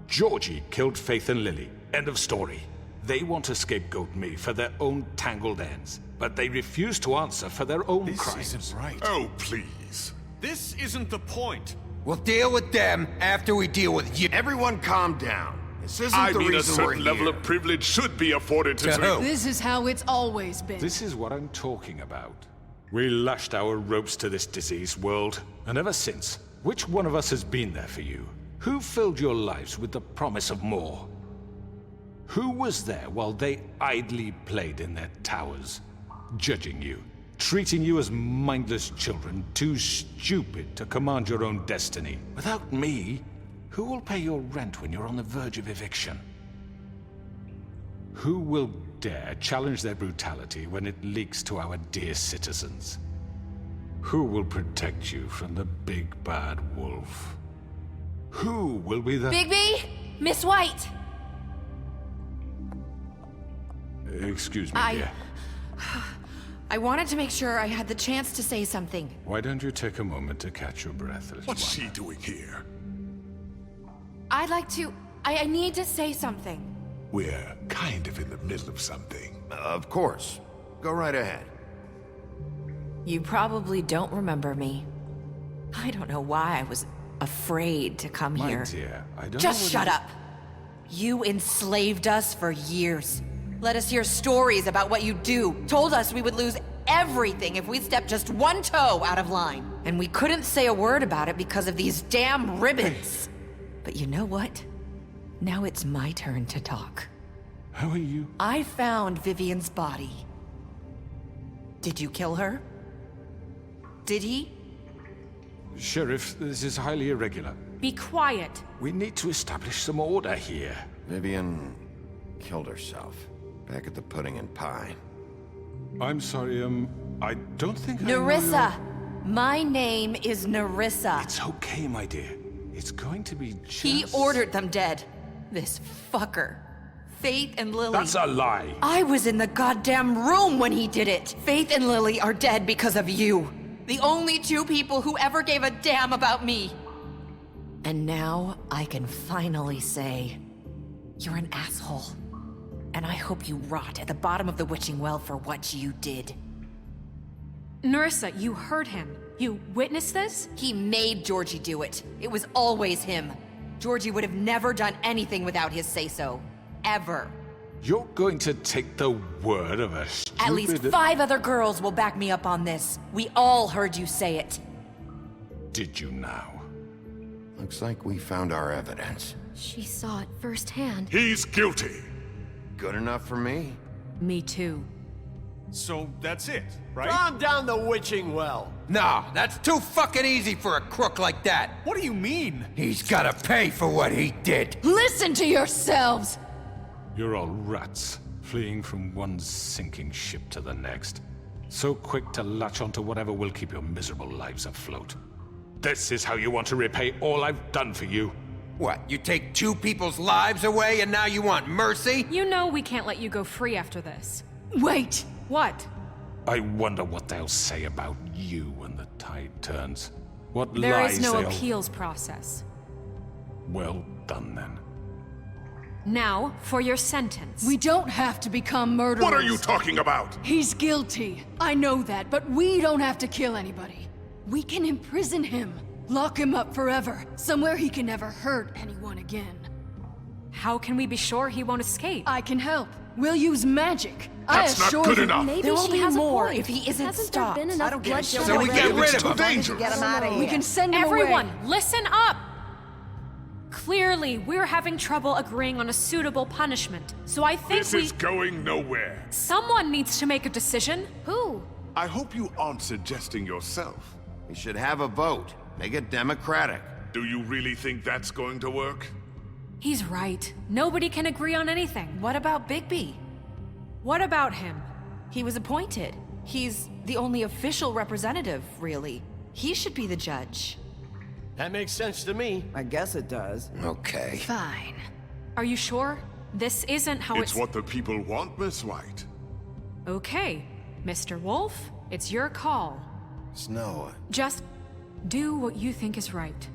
Georgie killed Faith and Lily. End of story. They want to scapegoat me for their own tangled ends, but they refuse to answer for their own crimes. This isn't right. Oh, please. This isn't the point. We'll deal with them after we deal with you. Everyone calm down. This isn't I the mean, a reason we're certain level here. of privilege should be afforded to... This is how it's always been. This is what I'm talking about. We lashed our ropes to this diseased world, and ever since, which one of us has been there for you? Who filled your lives with the promise of more? Who was there while they idly played in their towers, judging you, treating you as mindless children, too stupid to command your own destiny? Without me, who will pay your rent when you're on the verge of eviction? Who will dare challenge their brutality when it leaks to our dear citizens? Who will protect you from the big bad wolf? Who will be the... Bigby! Miss White! Excuse me, dear. I wanted to make sure I had the chance to say something. Why don't you take a moment to catch your breath, little What's one? she doing here? I'd like to... I need to say something. We're kind of in the middle of something. Of course. Go right ahead. You probably don't remember me. I don't know why I was afraid to come My here. dear, I don't Just know shut what up. You enslaved us for years. Let us hear stories about what you do. Told us we would lose everything if we stepped just one toe out of line. And we couldn't say a word about it because of these damn ribbons. But you know what? Now it's my turn to talk. How are you? I found Vivian's body. Did you kill her? Did he? Sheriff, this is highly irregular. Be quiet. We need to establish some order here. Vivian killed herself back at the Pudding and Pie. I'm sorry, I don't think Nerissa! My name is Nerissa. It's okay, my dear. It's going to be just... He ordered them dead. This fucker. Faith and Lily... That's a lie! I was in the goddamn room when he did it! Faith and Lily are dead because of you. The only two people who ever gave a damn about me. And now I can finally say, you're an asshole. And I hope you rot at the bottom of the witching well for what you did. Nerissa, you heard him. You witnessed this? He made Georgie do it. It was always him. Georgie would have never done anything without his say-so. Ever. You're going to take the word of a stupid... At least 5 other girls will back me up on this. We all heard you say it. Did you now? Looks like we found our evidence. She saw it firsthand. He's guilty. Good enough for me. Me too. So that's it, right? Calm down the witching well. No, that's too fucking easy for a crook like that. What do you mean? He's gotta pay for what he did. Listen to yourselves! You're all rats, fleeing from one sinking ship to the next. So quick to latch onto whatever will keep your miserable lives afloat. This is how you want to repay all I've done for you? What, you take 2 people's lives away and now you want mercy? You know we can't let you go free after this. Wait! What? I wonder what they'll say about you when the tide turns. What There lies is no they'll... appeals process. Well done, then. Now, for your sentence. We don't have to become murderers. What are you talking about? He's guilty. I know that, but we don't have to kill anybody. We can imprison him. Lock him up forever. Somewhere he can never hurt anyone again. How can we be sure he won't escape? I can help. We'll use magic. That's I assure not good you. enough. Maybe There will she be has more a point. if he isn't Hasn't stopped. there been enough bloodshed? So we get rid of him. Danger. Get him out of here. We can send him Everyone, away. listen up! Clearly, we're having trouble agreeing on a suitable punishment, so I think This is going nowhere. Someone needs to make a decision. Who? I hope you aren't suggesting yourself. We should have a vote. Make it democratic. Do you really think that's going to work? He's right. Nobody can agree on anything. What about Bigby? What about him? He was appointed. He's the only official representative, really. He should be the judge. That makes sense to me. I guess it does. Okay. Fine. Are you sure? This isn't how It's what the people want, Miss White. Okay, Mr. Wolf, it's your call. Snow. Just do what you think is right.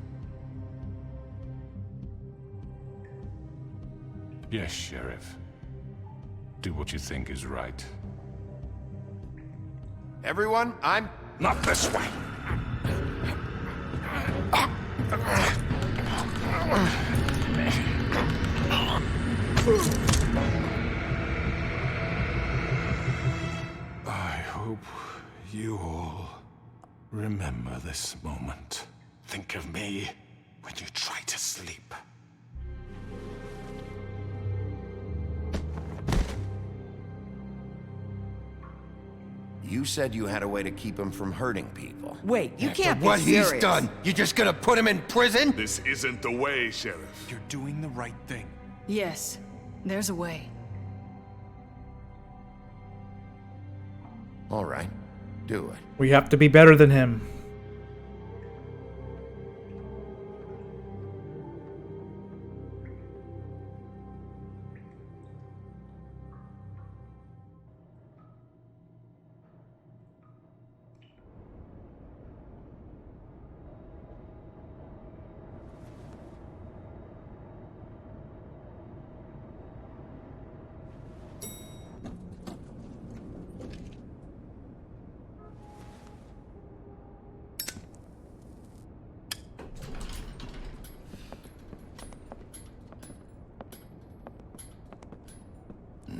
Yes, Sheriff. Do what you think is right. Everyone, I'm... Not this way! I hope you all remember this moment. Think of me when you try to sleep. You said you had a way to keep him from hurting people. Wait, you After can't be what serious. he's done, you just gonna put him in prison? This isn't the way, Sheriff. You're doing the right thing. Yes, there's a way. All right, do it. We have to be better than him.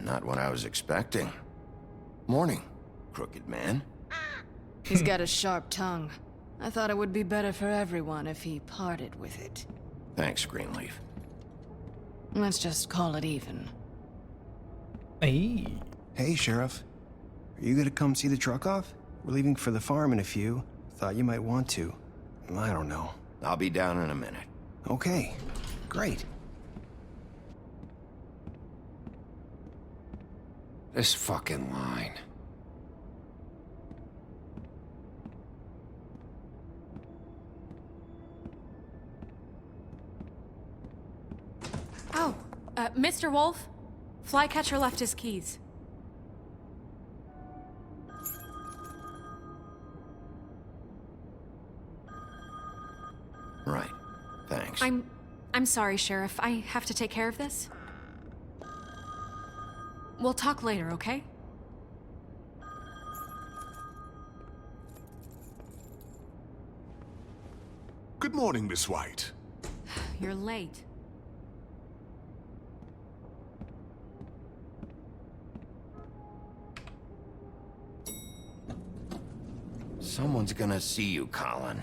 Not what I was expecting. Morning. crooked man. He's got a sharp tongue. I thought it would be better for everyone if he parted with it. Thanks, Greenleaf. Let's just call it even. Hey. Hey, Sheriff. Are you gonna come see the truck off? We're leaving for the farm in a few. Thought you might want to. I don't know. I'll be down in a minute. Okay. Great. This fucking line. Oh, Mr. Wolf? Flycatcher left his keys. Right. Thanks. I'm sorry, Sheriff. I have to take care of this. We'll talk later, okay? Good morning, Miss White. You're late. Someone's gonna see you, Colin.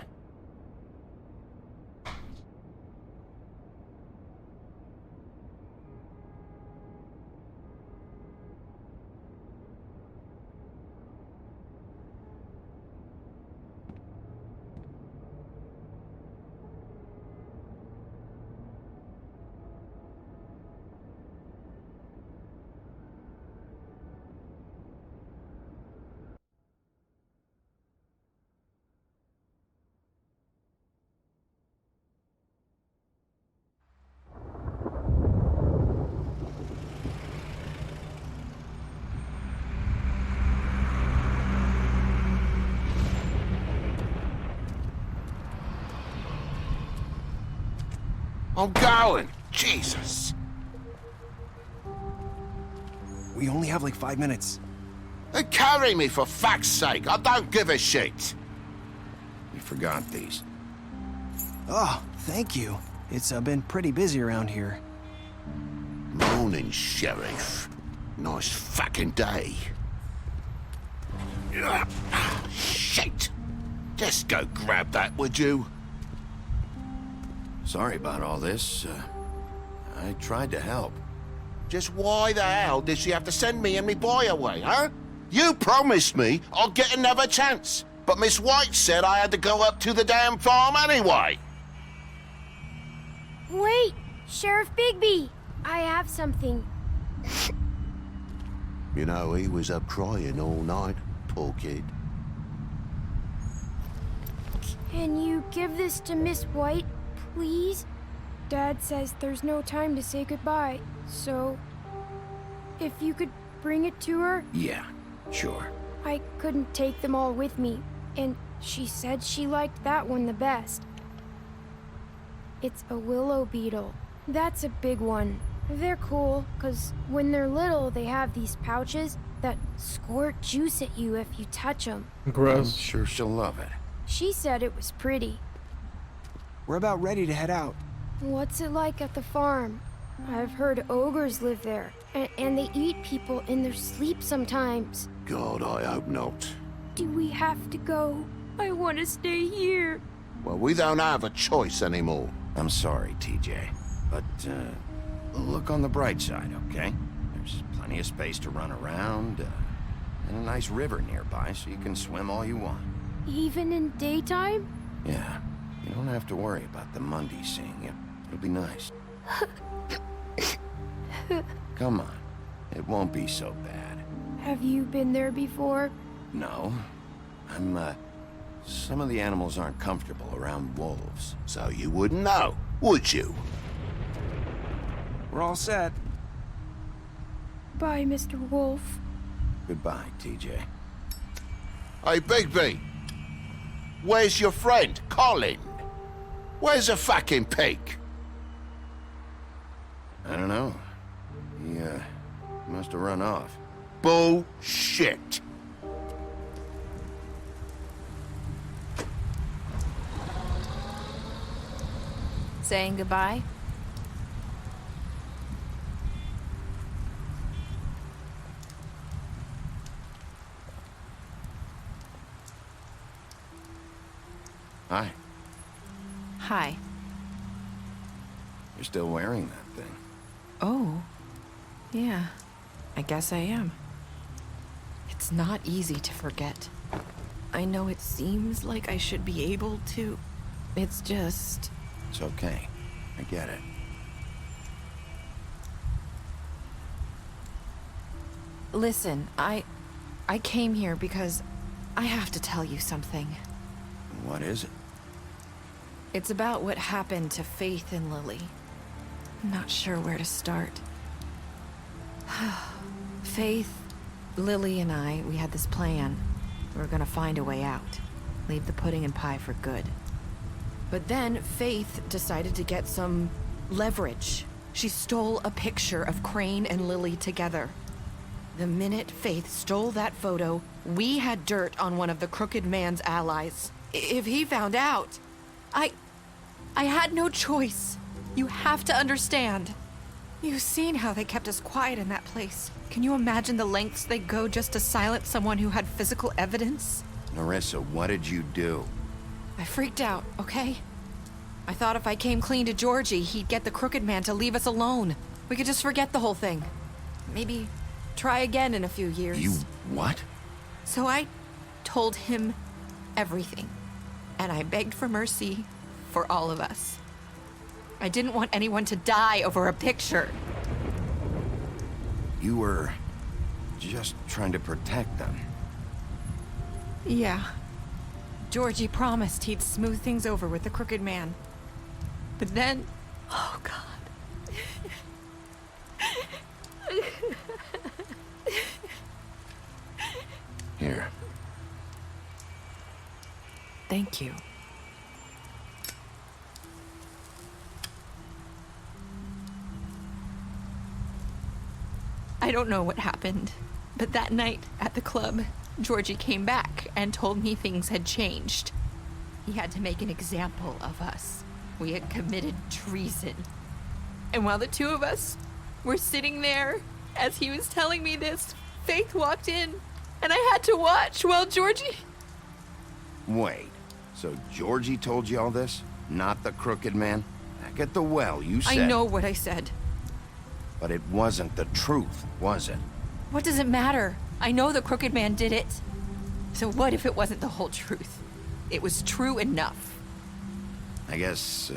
I'm going! Jesus! We only have like 5 minutes. Then carry me, for fuck's sake! I don't give a shit! You forgot these. Oh, thank you. It's been pretty busy around here. Morning, Sheriff. Nice fucking day. Ugh, shit! Just go grab that, would you? Sorry about all this. I tried to help. Just why the hell did she have to send me and me boy away, huh? You promised me I'll get another chance, but Miss White said I had to go up to the damn farm anyway. Wait, Sheriff Bigby! I have something. You know, he was up crying all night, poor kid. Can you give this to Miss White, please? Dad says there's no time to say goodbye, so if you could bring it to her? Yeah, sure. I couldn't take them all with me, and she said she liked that one the best. It's a willow beetle. That's a big one. They're cool, 'cause when they're little, they have these pouches that squirt juice at you if you touch them. Gross. I'm sure she'll love it. She said it was pretty. We're about ready to head out. What's it like at the farm? I've heard ogres live there, and they eat people in their sleep sometimes. God, I hope not. Do we have to go? I want to stay here. Well, we don't have a choice anymore. I'm sorry, TJ, but look on the bright side, okay? There's plenty of space to run around, and a nice river nearby, so you can swim all you want. Even in daytime? Yeah, you don't have to worry about the Mundy seeing you. It'll be nice. Come on, it won't be so bad. Have you been there before? No, some of the animals aren't comfortable around wolves. So you wouldn't know, would you? We're all set. Bye, Mr. Wolf. Goodbye, TJ. Hey, Bigby! Where's your friend, Colin? Where's the fucking pig? I don't know. He, must have run off. Bullshit! Saying goodbye? Hi. Hi. You're still wearing that thing. Oh. Yeah. I guess I am. It's not easy to forget. I know it seems like I should be able to. It's just... It's okay. I get it. Listen, I came here because I have to tell you something. What is it? It's about what happened to Faith and Lily. I'm not sure where to start. Faith, Lily, and I, we had this plan. We were gonna find a way out. Leave the pudding and pie for good. But then Faith decided to get some leverage. She stole a picture of Crane and Lily together. The minute Faith stole that photo, we had dirt on one of the crooked man's allies. If he found out, I had no choice. You have to understand. You've seen how they kept us quiet in that place. Can you imagine the lengths they go just to silence someone who had physical evidence? Nerissa, what did you do? I freaked out, okay? I thought if I came clean to Georgie, he'd get the crooked man to leave us alone. We could just forget the whole thing. Maybe try again in a few years. You what? So I told him everything. And I begged for mercy for all of us. I didn't want anyone to die over a picture. You were just trying to protect them. Yeah. Georgie promised he'd smooth things over with the crooked man. But then... Oh, God. Here. Thank you. I don't know what happened, but that night at the club, Georgie came back and told me things had changed. He had to make an example of us. We had committed treason. And while the two of us were sitting there, as he was telling me this, Faith walked in, and I had to watch while Georgie... Wait, so Georgie told you all this? Not the crooked man? Back at the well, you said... I know what I said. But it wasn't the truth, was it? What does it matter? I know the crooked man did it. So what if it wasn't the whole truth? It was true enough. I guess,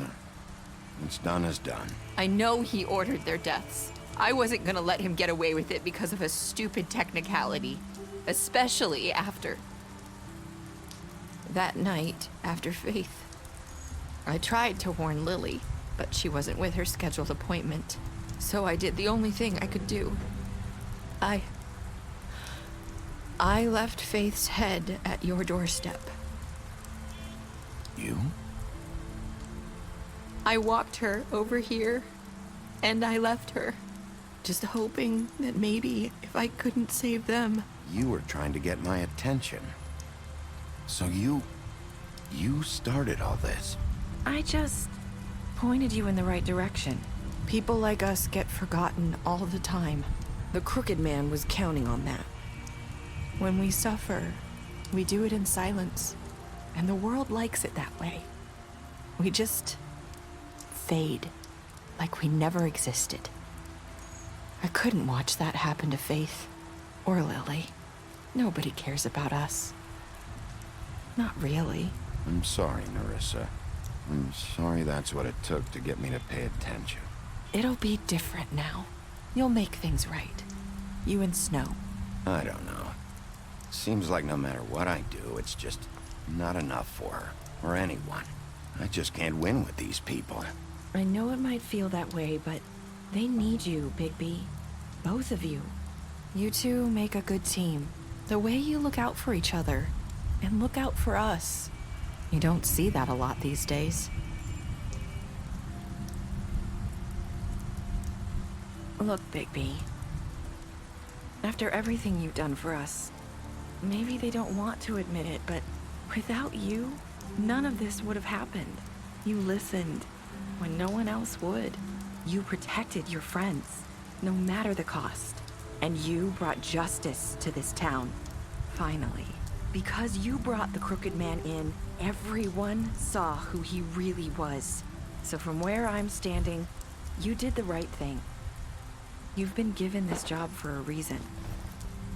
what's done is done. I know he ordered their deaths. I wasn't gonna let him get away with it because of a stupid technicality. Especially after... That night, after Faith, I tried to warn Lily, but she wasn't with her scheduled appointment. So I did the only thing I could do. I left Faith's head at your doorstep. You? I walked her over here, and I left her, just hoping that maybe if I couldn't save them... You were trying to get my attention. So you started all this. I just pointed you in the right direction. People like us get forgotten all the time. The crooked man was counting on that. When we suffer, we do it in silence, and the world likes it that way. We just fade, like we never existed. I couldn't watch that happen to Faith, or Lily. Nobody cares about us. Not really. I'm sorry, Nerissa. I'm sorry that's what it took to get me to pay attention. It'll be different now. You'll make things right. You and Snow. I don't know. Seems like no matter what I do, it's just not enough for her, or anyone. I just can't win with these people. I know it might feel that way, but they need you, Bigby. Both of you. You two make a good team. The way you look out for each other, and look out for us. You don't see that a lot these days. Look, Bigby. After everything you've done for us, maybe they don't want to admit it, but without you, none of this would have happened. You listened when no one else would. You protected your friends, no matter the cost. And you brought justice to this town. Finally. Because you brought the Crooked Man in, everyone saw who he really was. So from where I'm standing, you did the right thing. You've been given this job for a reason.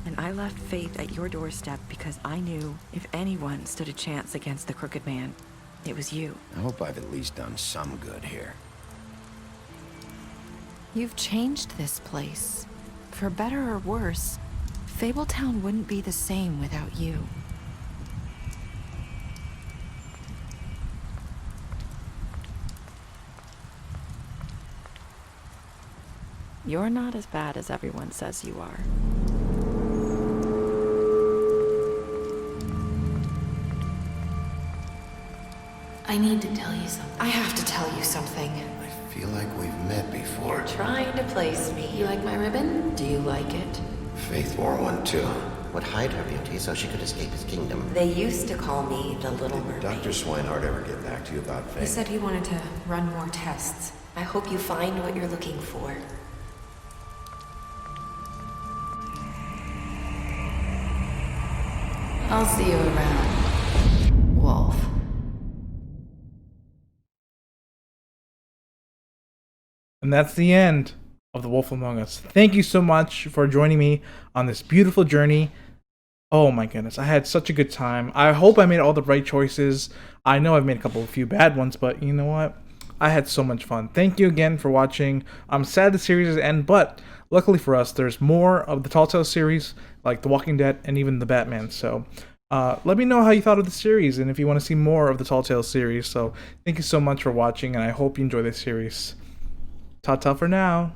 And I left Faith at your doorstep because I knew if anyone stood a chance against the Crooked Man, it was you. I hope I've at least done some good here. You've changed this place. For better or worse, Fabletown wouldn't be the same without you. You're not as bad as everyone says you are. I need to tell you something. I have to tell you something. I feel like we've met before. You're trying to place me. You like my ribbon? Do you like it? Faith wore one too. Would hide her beauty so she could escape his kingdom. They used to call me the Little Mermaid. Dr. Swinehart ever get back to you about Faith? He said he wanted to run more tests. I hope you find what you're looking for. I'll see you around, Wolf. And that's the end of The Wolf Among Us. Thank you so much for joining me on this beautiful journey. Oh my goodness, I had such a good time. I hope I made all the right choices. I know I've made a few bad ones, but you know what? I had so much fun. Thank you again for watching. I'm sad the series is end, but luckily for us, there's more of the Telltale series, like The Walking Dead and even The Batman. So let me know how you thought of the series and if you want to see more of the Telltale series. So thank you so much for watching, and I hope you enjoy this series. Ta-ta for now.